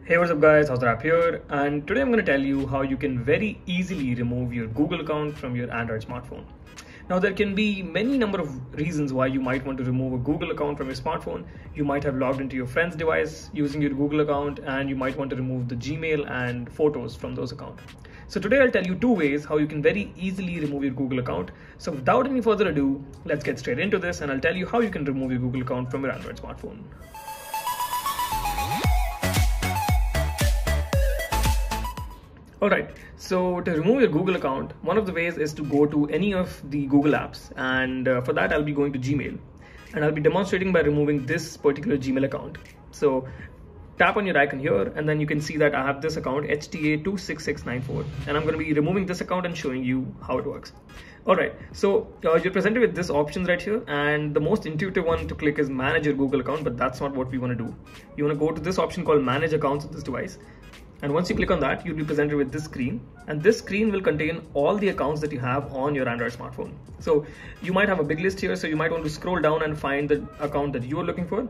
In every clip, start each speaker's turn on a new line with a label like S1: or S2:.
S1: Hey, what's up guys, Howzarap here, and today I'm going to tell you how you can very easily remove your Google account from your Android smartphone. Now there can be many number of reasons why you might want to remove a Google account from your smartphone. You might have logged into your friend's device using your Google account, and you might want to remove the Gmail and photos from those accounts. So today I'll tell you two ways how you can very easily remove your Google account. So without any further ado, let's get straight into this and I'll tell you how you can remove your Google account from your Android smartphone. Alright, so to remove your Google account, one of the ways is to go to any of the Google apps, and for that I'll be going to Gmail, and I'll be demonstrating by removing this particular Gmail account. So tap on your icon here and then you can see that I have this account HTA26694, and I'm going to be removing this account and showing you how it works. Alright, so you're presented with this option right here, and the most intuitive one to click is manage your Google account, but that's not what we want to do. You want to go to this option called manage accounts on this device. And once you click on that, you'll be presented with this screen, and this screen will contain all the accounts that you have on your Android smartphone. So you might have a big list here, so you might want to scroll down and find the account that you are looking for.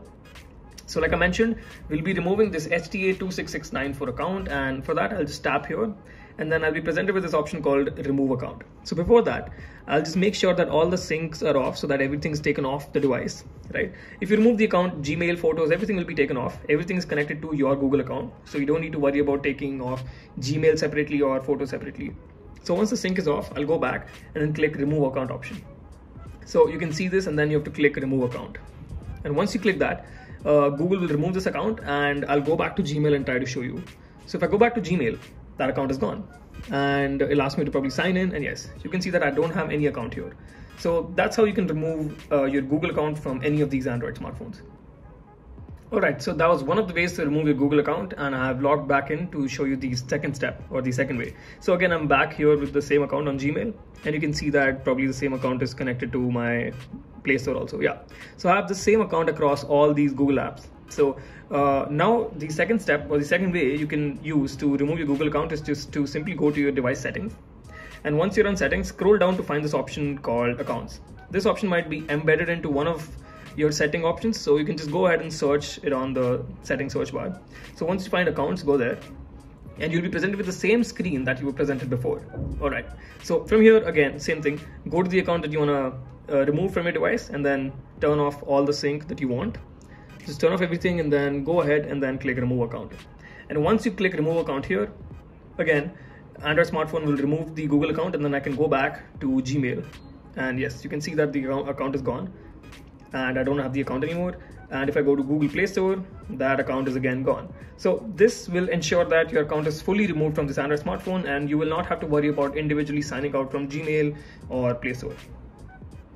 S1: So like I mentioned, we'll be removing this HTA26694 account, and for that I'll just tap here, and then I'll be presented with this option called remove account. So before that, I'll just make sure that all the syncs are off so that everything's taken off the device, right? If you remove the account, Gmail, photos, everything will be taken off. Everything is connected to your Google account, so you don't need to worry about taking off Gmail separately or photos separately. So once the sync is off, I'll go back and then click remove account option. So you can see this, and then you have to click remove account. And once you click that, Google will remove this account, and I'll go back to Gmail and try to show you. So if I go back to Gmail, that account is gone, and it'll ask me to probably sign in, and yes, you can see that I don't have any account here. So that's how you can remove your Google account from any of these Android smartphones. Alright, so that was one of the ways to remove your Google account, and I have logged back in to show you the second step, or the second way. So again, I'm back here with the same account on Gmail, and you can see that probably the same account is connected to my Play Store also. Yeah, so I have the same account across all these Google apps. So now the second step, or the second way you can use to remove your Google account, is just to simply go to your device settings. And once you're on settings, scroll down to find this option called accounts. This option might be embedded into one of your setting options, so you can just go ahead and search it on the setting search bar. So once you find accounts, go there, and you'll be presented with the same screen that you were presented before. Alright, so from here again, same thing, go to the account that you want to remove from your device, and then turn off all the sync that you want. Just turn off everything and then go ahead and then click remove account. And once you click remove account here, again, Android smartphone will remove the Google account, and then I can go back to Gmail, and yes, you can see that the account is gone and I don't have the account anymore. And if I go to Google Play Store, that account is again gone. So this will ensure that your account is fully removed from this Android smartphone, and you will not have to worry about individually signing out from Gmail or Play Store.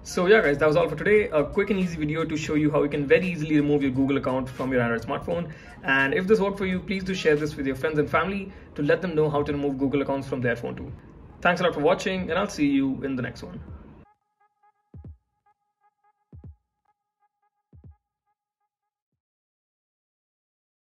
S1: So yeah guys, that was all for today. A quick and easy video to show you how you can very easily remove your Google account from your Android smartphone. And if this worked for you, please do share this with your friends and family to let them know how to remove Google accounts from their phone too. Thanks a lot for watching, and I'll see you in the next one.